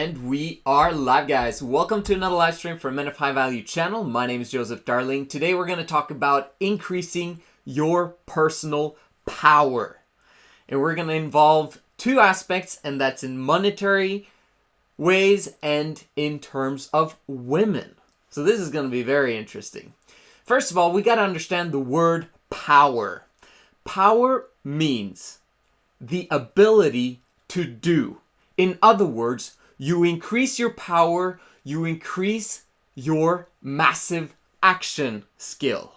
And we are live, guys. Welcome to another live stream for Men of High Value channel. My name is Joseph Darling. Today we're going to talk about increasing your personal power. And we're going to involve two aspects, and that's in monetary ways and in terms of women. So this is going to be very interesting. First of all, we got to understand the word power. Power means the ability to do. In other words, you increase your power, you increase your massive action skill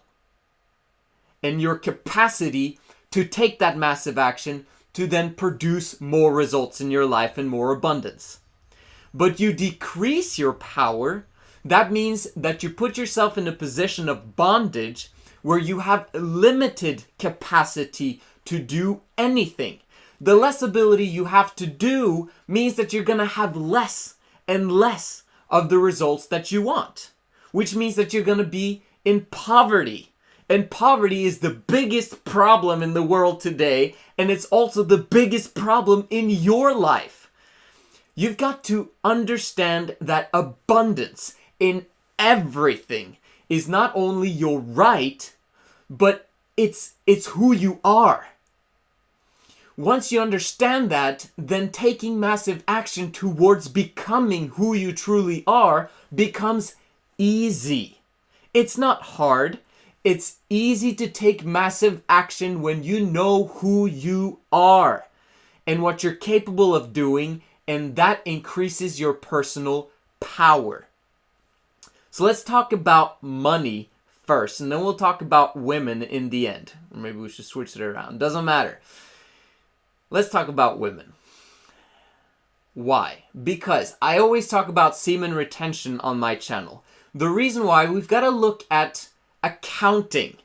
and your capacity to take that massive action to then produce more results in your life and more abundance. But you decrease your power, that means that you put yourself in a position of bondage where you have limited capacity to do anything. The less ability you have to do means that you're going to have less and less of the results that you want, which means that you're going to be in poverty. And poverty is the biggest problem in the world today, and it's also the biggest problem in your life. You've got to understand that abundance in everything is not only your right, but it's who you are. Once you understand that, then taking massive action towards becoming who you truly are becomes easy. It's not hard. It's easy to take massive action when you know who you are and what you're capable of doing, and that increases your personal power. So let's talk about money first, and then we'll talk about women in the end. Or maybe we should switch it around. Doesn't matter. Let's talk about women. Why? Because I always talk about semen retention on my channel. The reason why, we've got to look at accounting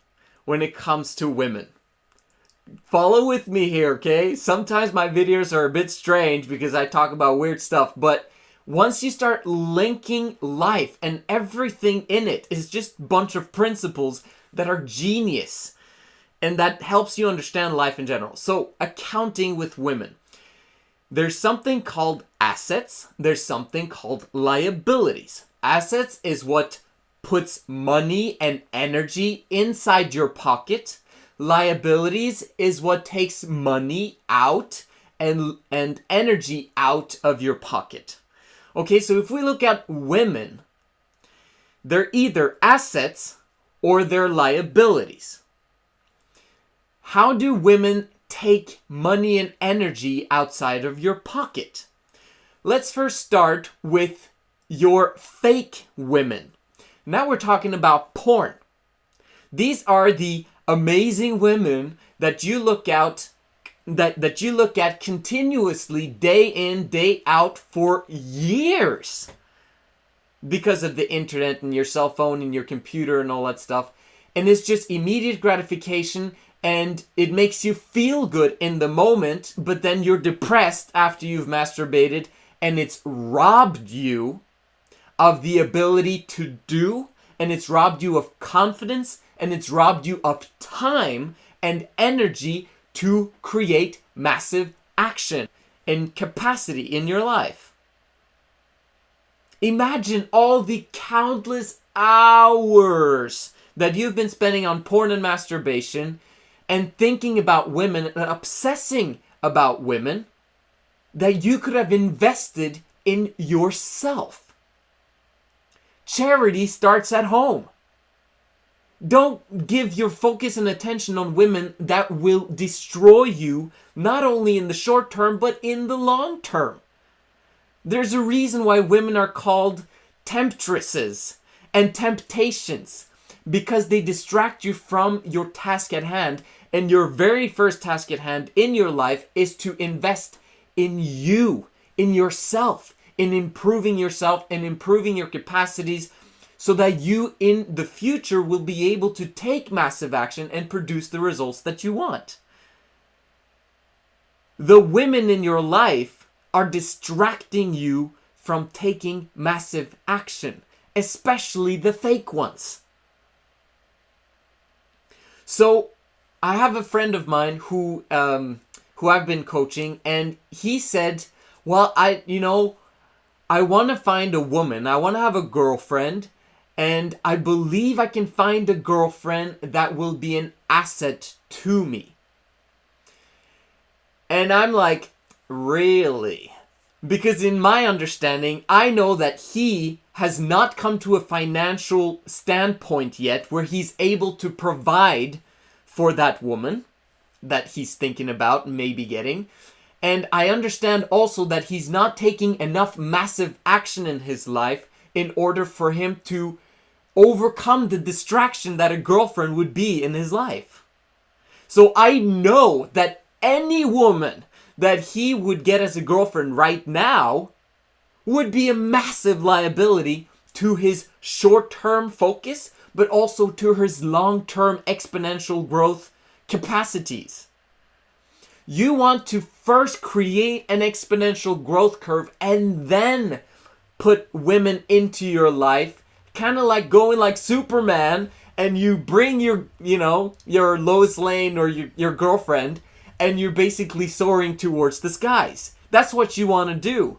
when it comes to women. Follow with me here, okay? Sometimes my videos are a bit strange because I talk about weird stuff, but once you start linking life and everything in it is just a bunch of principles that are genius. And that helps you understand life in general. So, accounting with women. There's something called assets. There's something called liabilities. Assets is what puts money and energy inside your pocket. Liabilities is what takes money out and energy out of your pocket. Okay, so if we look at women, they're either assets or they're liabilities. How do women take money and energy outside of your pocket? Let's first start with your fake women. Now we're talking about porn. These are the amazing women that you look at continuously day in, day out for years because of the internet and your cell phone and your computer and all that stuff. And it's just immediate gratification. And it makes you feel good in the moment, but then you're depressed after you've masturbated, and it's robbed you of the ability to do, and it's robbed you of confidence, and it's robbed you of time and energy to create massive action and capacity in your life. Imagine all the countless hours that you've been spending on porn and masturbation and thinking about women and obsessing about women that you could have invested in yourself. Charity starts at home. Don't give your focus and attention on women that will destroy you, not only in the short term, but in the long term. There's a reason why women are called temptresses and temptations, because they distract you from your task at hand. And your very first task at hand in your life is to invest in you, in yourself, in improving yourself and improving your capacities so that you in the future will be able to take massive action and produce the results that you want. The women in your life are distracting you from taking massive action, especially the fake ones. So, I have a friend of mine who I've been coaching, and he said, well, I want to find a woman, I want to have a girlfriend, and I believe I can find a girlfriend that will be an asset to me. And I'm like, really? Because in my understanding, I know that he has not come to a financial standpoint yet where he's able to provide for that woman that he's thinking about maybe getting. And I understand also that he's not taking enough massive action in his life in order for him to overcome the distraction that a girlfriend would be in his life. So I know that any woman that he would get as a girlfriend right now would be a massive liability to his short-term focus, but also to his long-term exponential growth capacities. You want to first create an exponential growth curve and then put women into your life, kind of like going like Superman, and you bring your Lois Lane or your girlfriend, and you're basically soaring towards the skies. That's what you want to do.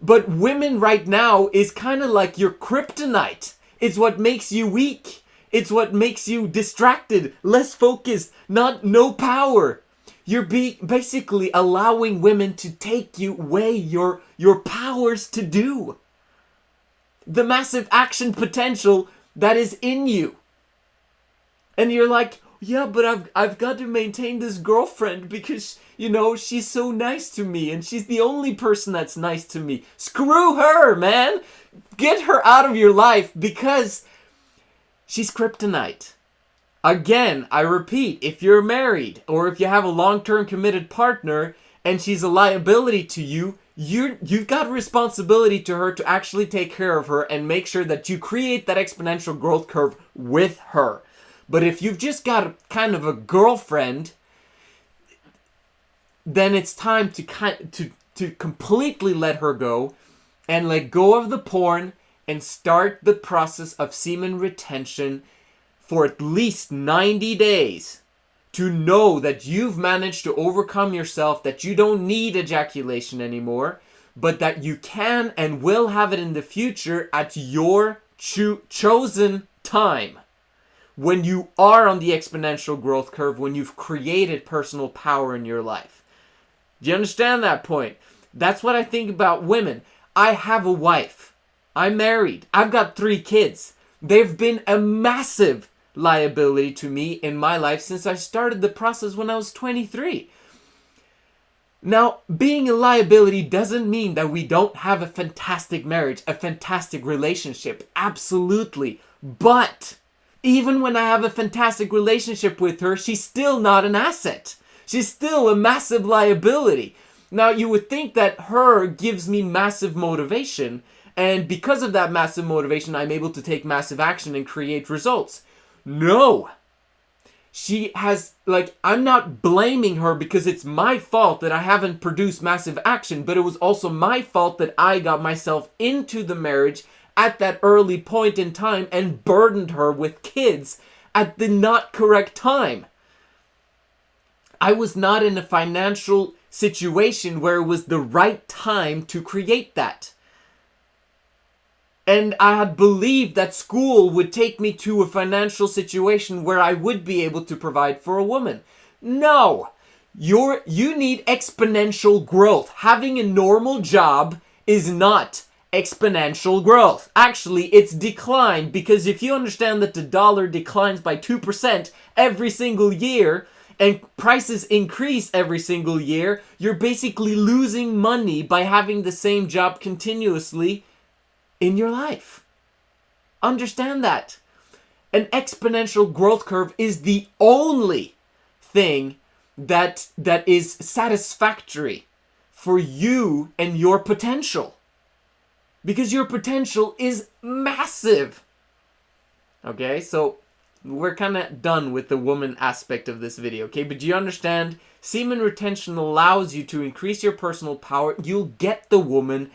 But women right now is kind of like your kryptonite. It's what makes you weak. It's what makes you distracted, less focused, no power. You're basically allowing women to take away your powers to do. The massive action potential that is in you. And you're like, yeah, but I've got to maintain this girlfriend because, she's so nice to me and she's the only person that's nice to me. Screw her, man. Get her out of your life because she's kryptonite. Again, I repeat, if you're married or if you have a long-term committed partner and she's a liability to you, you've got a responsibility to her to actually take care of her and make sure that you create that exponential growth curve with her. But if you've just got kind of a girlfriend, then it's time to completely let her go and let go of the porn and start the process of semen retention for at least 90 days to know that you've managed to overcome yourself, that you don't need ejaculation anymore, but that you can and will have it in the future at your chosen time. When you are on the exponential growth curve, when you've created personal power in your life. Do you understand that point? That's what I think about women. I have a wife. I'm married. I've got 3 kids. They've been a massive liability to me in my life since I started the process when I was 23. Now, being a liability doesn't mean that we don't have a fantastic marriage, a fantastic relationship. Absolutely. But even when I have a fantastic relationship with her, she's still not an asset. She's still a massive liability. Now, you would think that her gives me massive motivation, and because of that massive motivation, I'm able to take massive action and create results. No. She has, I'm not blaming her because it's my fault that I haven't produced massive action, but it was also my fault that I got myself into the marriage at that early point in time and burdened her with kids at the not correct time. I was not in a financial situation where it was the right time to create that. And I had believed that school would take me to a financial situation where I would be able to provide for a woman. No! You need exponential growth. Having a normal job is not exponential growth. Actually, it's decline, because if you understand that the dollar declines by 2% every single year and prices increase every single year, you're basically losing money by having the same job continuously in your life. Understand that. An exponential growth curve is the only thing that is satisfactory for you and your potential. Because your potential is massive. Okay, so we're kind of done with the woman aspect of this video, okay? But do you understand? Semen retention allows you to increase your personal power. You'll get the woman,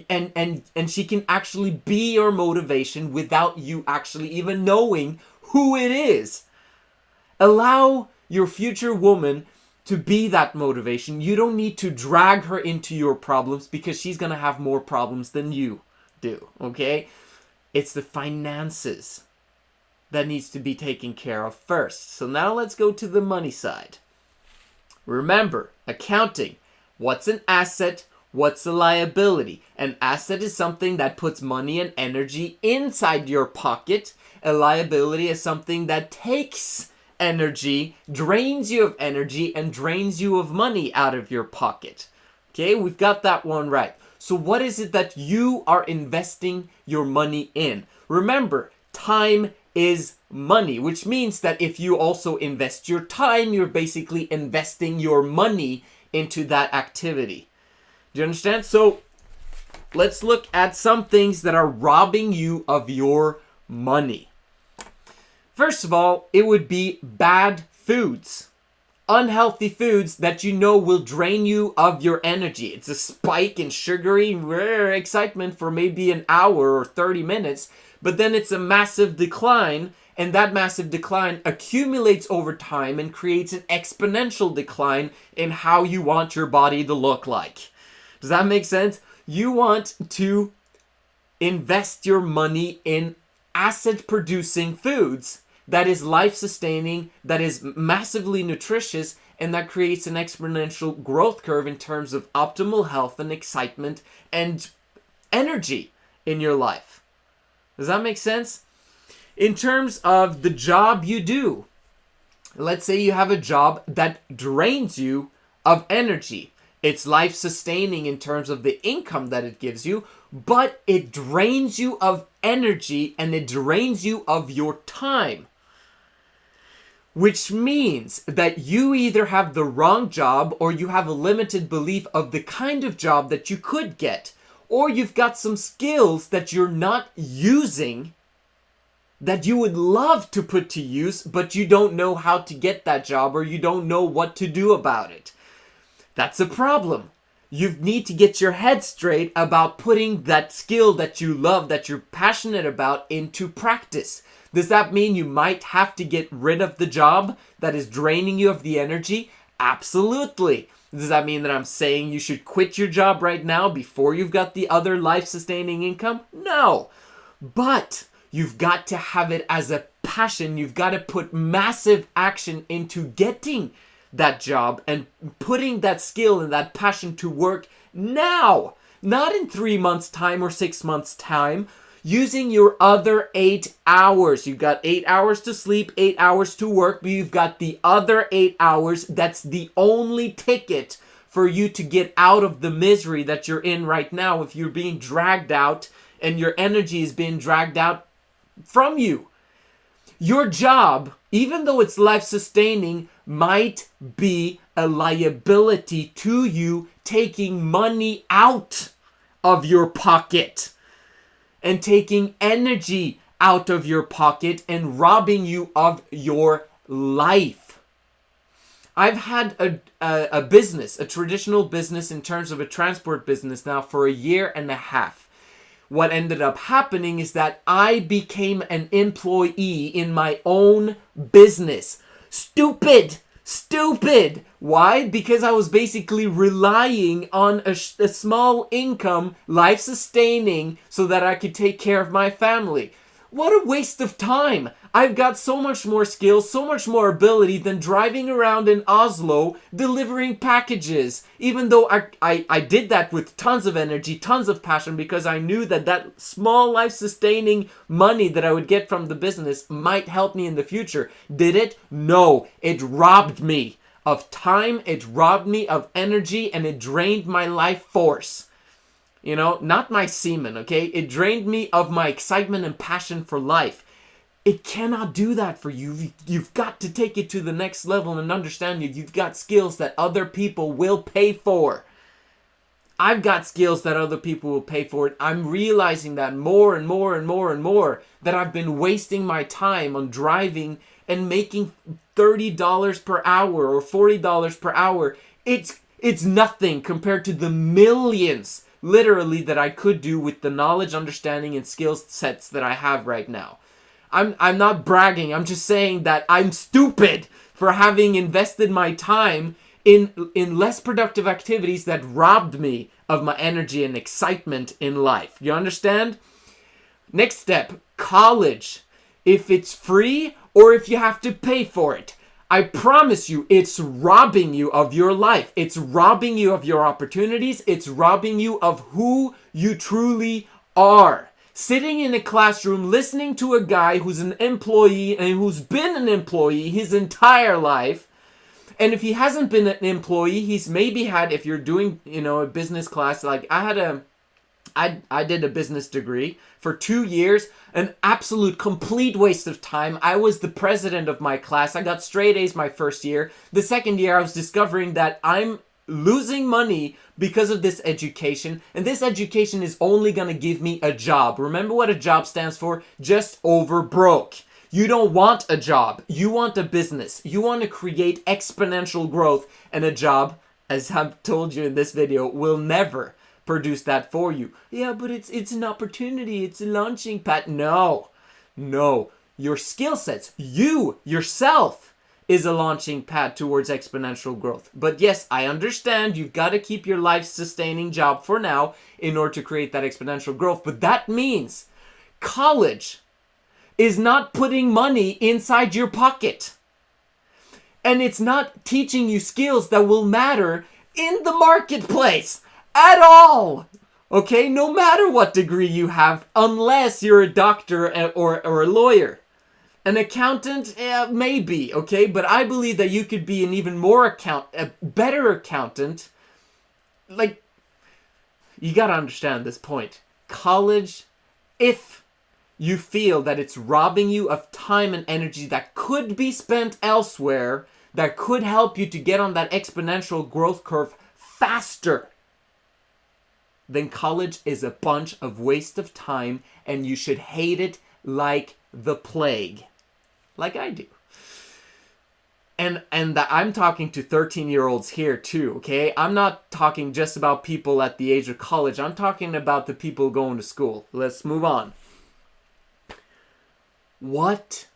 and she can actually be your motivation without you actually even knowing who it is. Allow your future woman to be that motivation. You don't need to drag her into your problems because she's going to have more problems than you do, okay? It's the finances that needs to be taken care of first. So now let's go to the money side. Remember, accounting. What's an asset? What's a liability? An asset is something that puts money and energy inside your pocket. A liability is something that takes energy, drains you of energy, and drains you of money out of your pocket. Okay, we've got that one right. So what is it that you are investing your money in? Remember, time is money, which means that if you also invest your time, you're basically investing your money into that activity. Do you understand? So let's look at some things that are robbing you of your money. First of all, it would be bad foods. Unhealthy foods that you know will drain you of your energy. It's a spike in sugary excitement for maybe an hour or 30 minutes, but then it's a massive decline, and that massive decline accumulates over time and creates an exponential decline in how you want your body to look like. Does that make sense? You want to invest your money in asset-producing foods that is life-sustaining, that is massively nutritious, and that creates an exponential growth curve in terms of optimal health and excitement and energy in your life. Does that make sense? In terms of the job you do, let's say you have a job that drains you of energy. It's life-sustaining in terms of the income that it gives you, but it drains you of energy and it drains you of your time. Which means that you either have the wrong job or you have a limited belief of the kind of job that you could get. Or you've got some skills that you're not using that you would love to put to use, but you don't know how to get that job or you don't know what to do about it. That's a problem. You need to get your head straight about putting that skill that you love, that you're passionate about, into practice. Does that mean you might have to get rid of the job that is draining you of the energy? Absolutely. Does that mean that I'm saying you should quit your job right now before you've got the other life-sustaining income? No. But you've got to have it as a passion. You've got to put massive action into getting that job and putting that skill and that passion to work now. Not in 3 months' time or 6 months' time. Using your other 8 hours. You've got 8 hours to sleep, 8 hours to work, but you've got the other 8 hours. That's the only ticket for you to get out of the misery that you're in right now if you're being dragged out and your energy is being dragged out from you. Your job, even though it's life-sustaining, might be a liability to you, taking money out of your pocket and taking energy out of your pocket and robbing you of your life. I've had a business, a traditional business in terms of a transport business now for 1.5 years. What ended up happening is that I became an employee in my own business. Stupid! Why? Because I was basically relying on a small income, life-sustaining, so that I could take care of my family. What a waste of time. I've got so much more skills, so much more ability than driving around in Oslo delivering packages. Even though I did that with tons of energy, tons of passion, because I knew that that small life-sustaining money that I would get from the business might help me in the future. Did it? No. It robbed me of time, it robbed me of energy, and it drained my life force. You know, not my semen, okay? It drained me of my excitement and passion for life. It cannot do that for you. You've got to take it to the next level and understand you've got skills that other people will pay for. I've got skills that other people will pay for. I'm realizing that more and more and more and more, that I've been wasting my time on driving and making $30 per hour or $40 per hour. It's nothing compared to the millions, literally, that I could do with the knowledge, understanding, and skill sets that I have right now. I'm not bragging. I'm just saying that I'm stupid for having invested my time in less productive activities that robbed me of my energy and excitement in life. You understand? Next step, college. If it's free or if you have to pay for it, I promise you, it's robbing you of your life. It's robbing you of your opportunities. It's robbing you of who you truly are. Sitting in a classroom listening to a guy who's an employee and who's been an employee his entire life. And if he hasn't been an employee, he's maybe had, if you're doing, a business class, like I did a business degree for 2 years, an absolute complete waste of time. I was the president of my class. I got straight A's my first year. The second year, I was discovering that I'm losing money because of this education, and this education is only going to give me a job. Remember what a job stands for? Just over broke. You don't want a job. You want a business. You want to create exponential growth, and a job, as I've told you in this video, will never produce that for you. Yeah, but it's an opportunity. It's a launching pad. No. Your skill sets, you yourself, is a launching pad towards exponential growth. But yes, I understand you've got to keep your life-sustaining job for now in order to create that exponential growth. But that means college is not putting money inside your pocket. And it's not teaching you skills that will matter in the marketplace at all. Okay? No matter what degree you have, unless you're a doctor or a lawyer. An accountant, maybe, okay? But I believe that you could be an even a better accountant. Like, you gotta understand this point. College, if you feel that it's robbing you of time and energy that could be spent elsewhere, that could help you to get on that exponential growth curve faster, then college is a bunch of waste of time, and you should hate it like the plague. Like I do. And I'm talking to 13-year-olds here too, okay? I'm not talking just about people at the age of college. I'm talking about the people going to school. Let's move on. What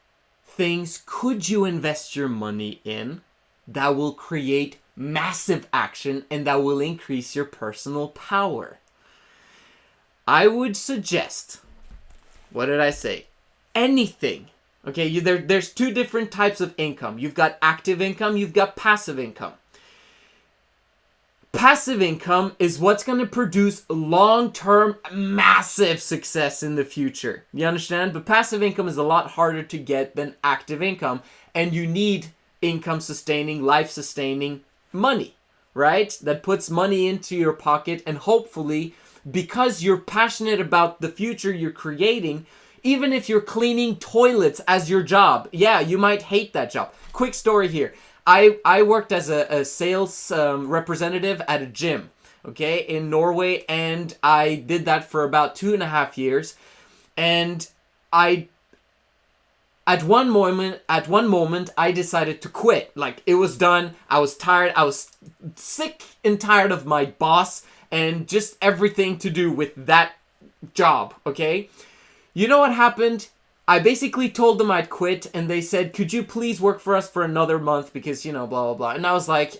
things could you invest your money in that will create massive action and that will increase your personal power? I would suggest, what did I say? Anything. Okay, there's two different types of income. You've got active income, you've got passive income. Passive income is what's going to produce long-term massive success in the future. You understand? But passive income is a lot harder to get than active income, and you need income-sustaining, life-sustaining money, right? That puts money into your pocket, and hopefully, because you're passionate about the future you're creating, even if you're cleaning toilets as your job, yeah, you might hate that job. Quick story here. I worked as a sales representative at a gym, okay, in Norway, and I did that for about 2.5 years. And at one moment, I decided to quit. Like, it was done. I was tired. I was sick and tired of my boss and just everything to do with that job, okay? You know what happened? I basically told them I'd quit, and they said, could you please work for us for another month because, blah, blah, blah. And I was like,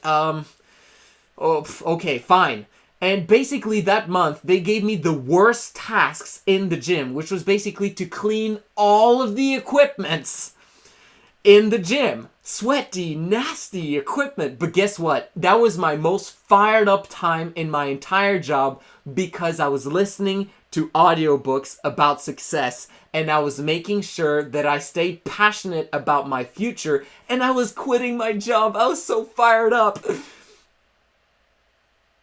okay, fine. And basically that month, they gave me the worst tasks in the gym, which was basically to clean all of the equipments in the gym. Sweaty, nasty equipment. But guess what? That was my most fired up time in my entire job because I was listening to audiobooks about success, and I was making sure that I stayed passionate about my future, and I was quitting my job. I was so fired up.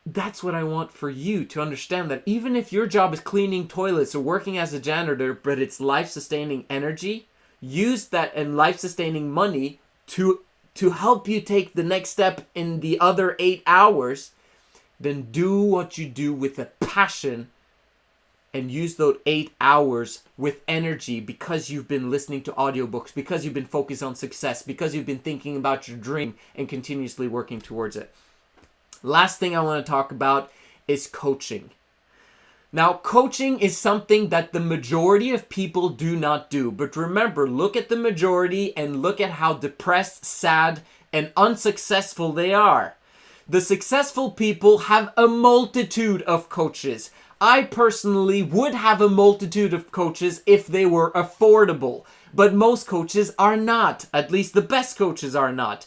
That's what I want for you to understand, that even if your job is cleaning toilets or working as a janitor, but it's life-sustaining energy, use that and life-sustaining money to help you take the next step in the other 8 hours. Then do what you do with a passion and use those 8 hours with energy because you've been listening to audiobooks, because you've been focused on success, because you've been thinking about your dream and continuously working towards it. Last thing I want to talk about is coaching. Now, coaching is something that the majority of people do not do. But remember, look at the majority and look at how depressed, sad, and unsuccessful they are. The successful people have a multitude of coaches. I personally would have a multitude of coaches if they were affordable. But most coaches are not. At least the best coaches are not.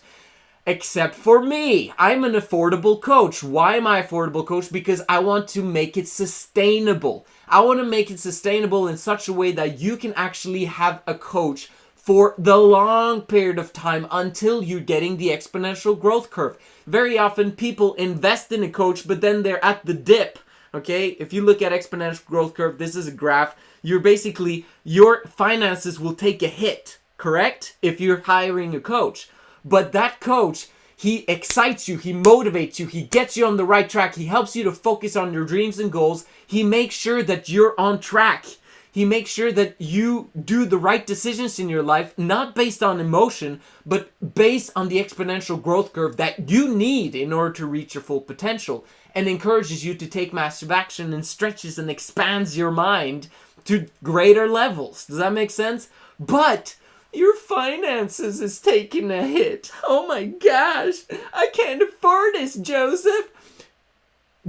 Except for me. I'm an affordable coach. Why am I an affordable coach? Because I want to make it sustainable. I want to make it sustainable in such a way that you can actually have a coach for the long period of time until you're getting the exponential growth curve. Very often people invest in a coach, but then they're at the dip. Okay, if you look at exponential growth curve, this is a graph. Your finances will take a hit, correct? If you're hiring a coach. But that coach, he excites you, he motivates you, he gets you on the right track, he helps you to focus on your dreams and goals. He makes sure that you're on track. He makes sure that you do the right decisions in your life, not based on emotion, but based on the exponential growth curve that you need in order to reach your full potential, and encourages you to take massive action and stretches and expands your mind to greater levels. Does that make sense? But your finances is taking a hit. Oh my gosh, I can't afford this, Joseph.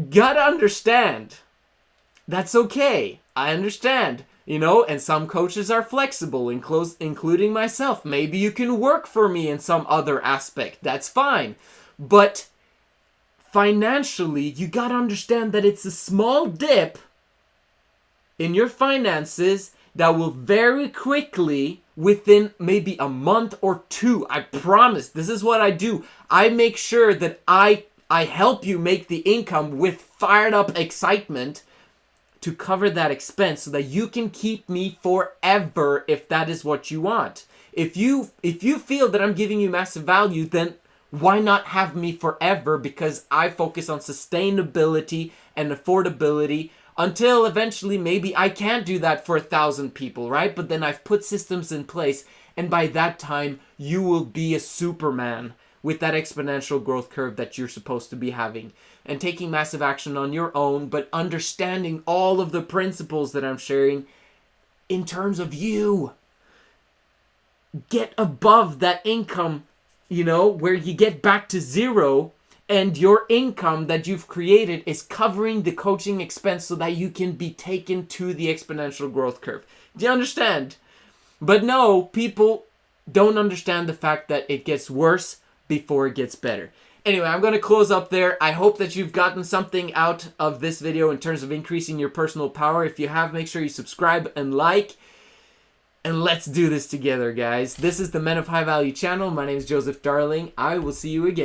Gotta understand. That's okay. I understand. You know, and some coaches are flexible, including myself. Maybe you can work for me in some other aspect. That's fine. But financially, you gotta understand that it's a small dip in your finances that will very quickly, within maybe a month or two, I promise, this is what I do. I make sure that I help you make the income with fired up excitement to cover that expense so that you can keep me forever if that is what you want. If you feel that I'm giving you massive value, then why not have me forever? Because I focus on sustainability and affordability until eventually maybe I can't do that for 1,000 people, right? But then I've put systems in place, and by that time you will be a Superman with that exponential growth curve that you're supposed to be having, and taking massive action on your own, but understanding all of the principles that I'm sharing in terms of you. Get above that income, you know, where you get back to zero and your income that you've created is covering the coaching expense so that you can be taken to the exponential growth curve. Do you understand? But no, people don't understand the fact that it gets worse before it gets better. Anyway, I'm going to close up there. I hope that you've gotten something out of this video in terms of increasing your personal power. If you have, make sure you subscribe and like. And let's do this together, guys. This is the Men of High Value channel. My name is Joseph Darling. I will see you again.